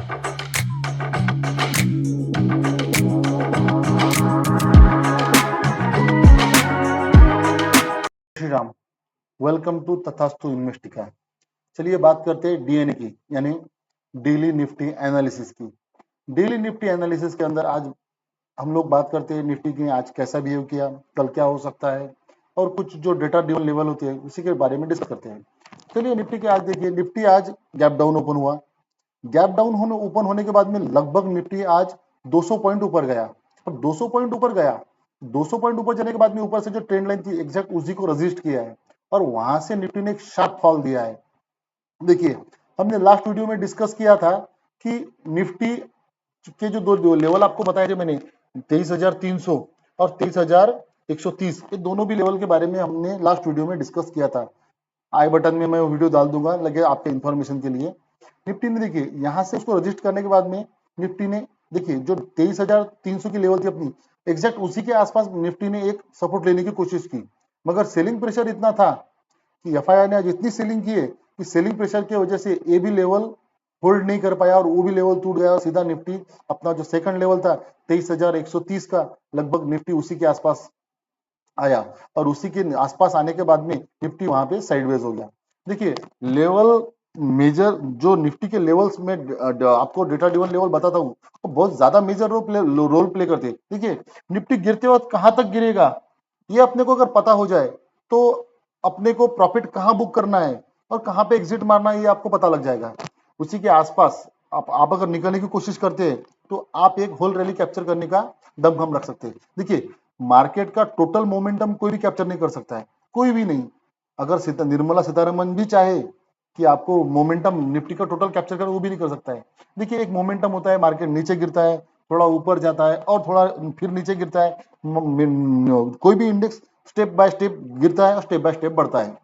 Shri Ram, welcome to तथास्तु इन्वेस्टिका। चलिए बात करते हैं डीएनए की, यानी डेली निफ्टी एनालिसिस की। डेली निफ्टी एनालिसिस के अंदर आज हम लोग बात करते हैं निफ्टी की आज कैसा बिहेव किया, कल क्या हो सकता है, और कुछ जो डेटा ड्रिवन लेवल होते हैं उसी के बारे में डिस्कस करते हैं। चलिए निफ्टी के आज देखिए, निफ्टी आज गैप डाउन ओपन हुआ। गैप डाउन ओपन होने के बाद में लगभग निफ्टी आज 200 पॉइंट ऊपर गया। अब 200 पॉइंट ऊपर गया, 200 पॉइंट ऊपर जाने के बाद में ऊपर से जो ट्रेंड लाइन थी एग्जैक्ट उसी को रजिस्ट किया है और वहां से निफ्टी ने एक शार्प फॉल दिया है। देखिए, हमने लास्ट वीडियो में डिस्कस किया था कि निफ्टी के जो दो लेवल आपको बताया थे मैंने, 23,300 और 23,130, ये दोनों भी लेवल के बारे में हमने लास्ट वीडियो में डिस्कस किया था। आई बटन में मैं वीडियो डाल दूंगा लगे आपके इंफॉर्मेशन के लिए। निफ्टी ने देखिए यहाँ से उसको रजिस्ट करने के बाद में निफ्टी ने देखिए जो 23,300 की लेवल थी अपनी, एग्जैक्ट उसी के आसपास निफ्टी ने एक सपोर्ट लेने की कोशिश की, मगर सेलिंग प्रेशर इतना था कि एफआईआई ने आज इतनी सेलिंग की है कि सेलिंग प्रेशर की वजह से ए भी लेवल होल्ड नहीं कर पाया और वो भी लेवल टूट गया और सीधा निफ्टी अपना जो सेकंड लेवल था 23,130 का, लगभग निफ्टी उसी के आसपास आया और उसी के आसपास आने के बाद में निफ्टी वहां पे साइडवेज हो गया। देखिए लेवल मेजर जो निफ्टी के लेवल्स में आपको डेटा ड्रिवन लेवल बताता हूँ तो बहुत ज्यादा मेजर रोल प्ले करते हैं। देखिए निफ्टी गिरते वक्त कहां तक गिरेगा ये अपने को अगर पता हो जाए तो अपने को प्रॉफिट कहाँ बुक करना है और कहाँ पे एग्जिट मारना है ये आपको पता लग जाएगा। उसी के आसपास आप अगर निकलने की कोशिश करते हैं तो आप एक होल रैली कैप्चर करने का दमखम रख सकते हैं। देखिए मार्केट का टोटल मोमेंटम कोई भी कैप्चर नहीं कर सकता है, कोई भी नहीं। अगर निर्मला सीतारमन भी चाहे कि आपको मोमेंटम निफ्टी का टोटल कैप्चर कर, वो भी नहीं कर सकता है। देखिए एक मोमेंटम होता है, मार्केट नीचे गिरता है, थोड़ा ऊपर जाता है और थोड़ा फिर नीचे गिरता है। कोई भी इंडेक्स स्टेप बाय स्टेप गिरता है और स्टेप बाय स्टेप बढ़ता है।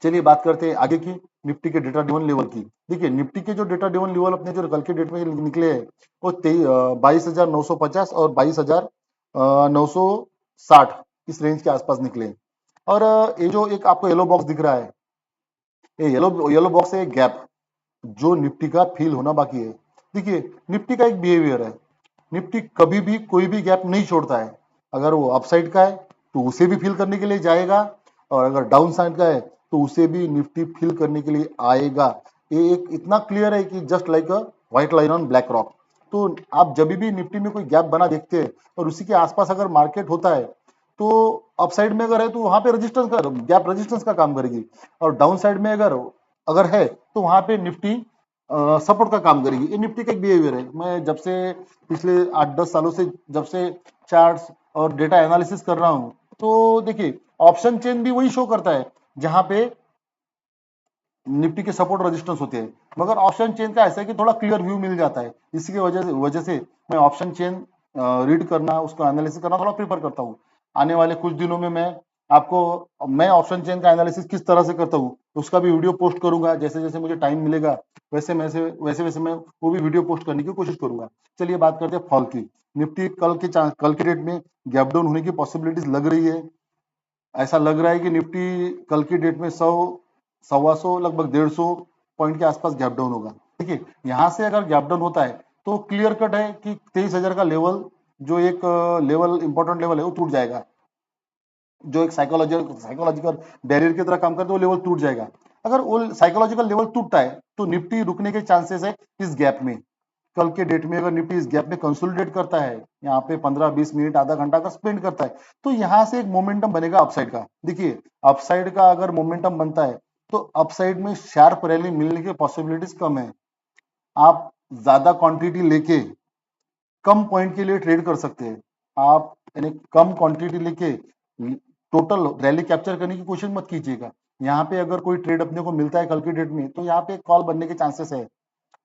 चलिए बात करते हैं आगे की निफ्टी के डेटा ड्रिवन लेवल की। देखिए निफ्टी के जो डेटा ड्रिवन लेवल अपने जो कल के डेट में निकले हैं वो 22,950 और 22,960 इस रेंज के आसपास निकले। और ये जो एक आपको येलो बॉक्स दिख रहा है, ये येलो बॉक्स है गैप, जो निफ्टी का फील होना बाकी है। देखिए निफ्टी का एक बिहेवियर है, निफ्टी कभी भी कोई भी गैप नहीं छोड़ता है। अगर वो अपसाइड का है तो उसे भी फिल करने के लिए जाएगा और अगर डाउन साइड का है तो उसे भी निफ्टी फिल करने के लिए आएगा। ये एक इतना क्लियर है कि just like a white line on black rock. तो आप जब भी निफ्टी में कोई गैप बना देखते हैं और उसी के आसपास अगर मार्केट होता है तो अपसाइड में अगर है तो वहां पे रेजिस्टेंस का गैप रेजिस्टेंस का काम करेगी और डाउन साइड में अगर अगर है तो वहां पे निफ्टी सपोर्ट का काम करेगी। ये निफ्टी का एक बिहेवियर है। मैं जब से पिछले 8-10 सालों से जब से चार्ट्स और डेटा एनालिसिस कर रहा हूं तो देखिए ऑप्शन चेन भी वही शो करता है जहां पे निफ्टी के सपोर्ट रेजिस्टेंस होते हैं, मगर ऑप्शन चेन का ऐसा है कि थोड़ा क्लियर व्यू मिल जाता है। इसी की वजह से मैं ऑप्शन चेन रीड करना, उसका एनालिसिस करना थोड़ा प्रीफर करता हूँ। आने वाले कुछ दिनों में मैं ऑप्शन चेन का एनालिसिस किस तरह से करता हूँ उसका भी वीडियो पोस्ट करूंगा। जैसे जैसे मुझे टाइम मिलेगा वैसे मैं वो भी वीडियो पोस्ट करने की कोशिश करूंगा। चलिए बात करते हैं फॉल की। निफ्टी कल के डेट में गैप डाउन होने की पॉसिबिलिटीज लग रही है। ऐसा लग रहा है कि निफ्टी कल की डेट में 100, 125, लगभग 150 पॉइंट के आसपास गैप डाउन होगा। देखिए यहाँ से अगर गैप डाउन होता है तो क्लियर कट है कि 23,000 का लेवल, जो एक लेवल इंपॉर्टेंट लेवल है, वो टूट जाएगा। जो एक साइकोलॉजिकल बैरियर की तरह काम करता है वो लेवल टूट जाएगा। अगर वो साइकोलॉजिकल लेवल टूटता है तो निफ्टी रुकने के चांसेस है इस गैप में। कल के डेट में अगर निफ्टी इस गैप में कंसोलिडेट करता है, यहाँ पे 15-20 मिनट आधा घंटा का स्पेंड करता है, तो यहाँ से एक मोमेंटम बनेगा अपसाइड का। देखिए अपसाइड का अगर मोमेंटम बनता है तो अपसाइड में शार्प रैली मिलने की पॉसिबिलिटीज कम है। आप ज्यादा क्वांटिटी लेके कम पॉइंट के लिए ट्रेड कर सकते हैं। आप यानी कम क्वांटिटी लेके टोटल रैली कैप्चर करने की कोशिश मत कीजिएगा। यहाँ पे अगर कोई ट्रेड अपने को मिलता है कल की डेट में तो यहाँ पे कॉल बनने के चांसेस है।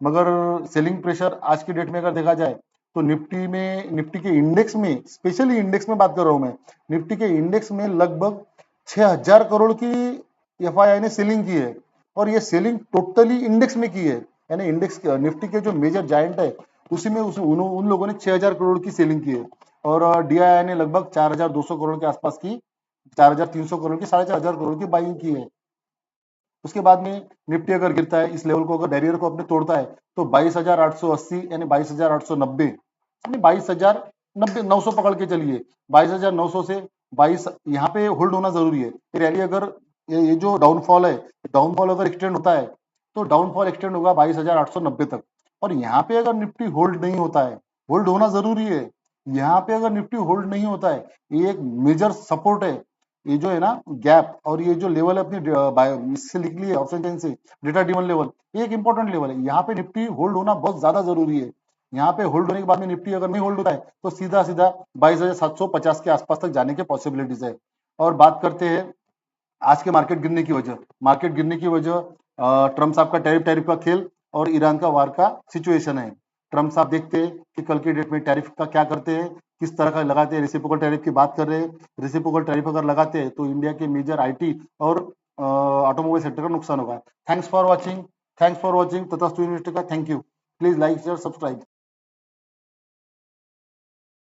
मगर सेलिंग प्रेशर आज की डेट में अगर देखा जाए तो निफ्टी के इंडेक्स में, स्पेशली इंडेक्स में बात कर रहा हूं मैं, निफ्टी के इंडेक्स में लगभग 6,000 करोड़ की एफआईआई ने सेलिंग की है और ये सेलिंग टोटली इंडेक्स में की है। यानी इंडेक्स निफ्टी के जो मेजर जायंट है उसी में उन लोगों ने 6,000 करोड़ की सेलिंग की है और डीआईआई ने लगभग 4,200 करोड़ के आसपास की, 4,300 करोड़ की, 4,500 करोड़ की बाइंग की है। उसके बाद में निफ्टी अगर गिरता है, इस लेवल को अगर बैरियर को अपने तोड़ता है, तो 22,880 यानी 22,890 यानी 22,090 900 पकड़ के चलिए। 22,900 से 22 यहाँ पे होल्ड होना जरूरी है। ये रैली अगर ये जो डाउनफॉल है, डाउनफॉल अगर एक्सटेंड होता है तो डाउनफॉल एक्सटेंड होगा 22,890 तक। और यहाँ पे अगर निफ्टी होल्ड नहीं होता है, होल्ड होना जरूरी है, यहाँ पे अगर निफ्टी होल्ड नहीं होता है, ये एक मेजर सपोर्ट है। ये जो है ना गैप और ये जो लेवल है अपनी इससे लिख लिए ऑप्शन चेन से, डेटा ड्रिवन लेवल, ये एक इंपॉर्टेंट लेवल है। यहाँ पे निफ्टी होल्ड होना बहुत ज्यादा जरूरी है। यहाँ पे होल्ड होने के बाद में निफ्टी अगर नहीं होल्ड होता है तो सीधा सीधा 22,750 के आसपास तक जाने के पॉसिबिलिटीज है। और बात करते हैं आज के मार्केट गिरने की वजह। मार्केट गिरने की वजह ट्रम्प साहब का टैरिफ टैरिफ का खेल और ईरान का वार का सिचुएशन है। ट्रम्प साहब देखते हैं कि कल के डेट में टैरिफ का क्या करते हैं, किस तरह का लगाते हैं। रेसिप्रोकल टैरिफ की बात कर रहे हैं, रेसिप्रोकल टैरिफ अगर लगाते हैं तो इंडिया के मेजर आईटी और ऑटोमोबाइल सेक्टर का नुकसान होगा। Thanks for watching, thanks for watching. तथास्तु इन्वेस्टर का thank you. Please like share subscribe.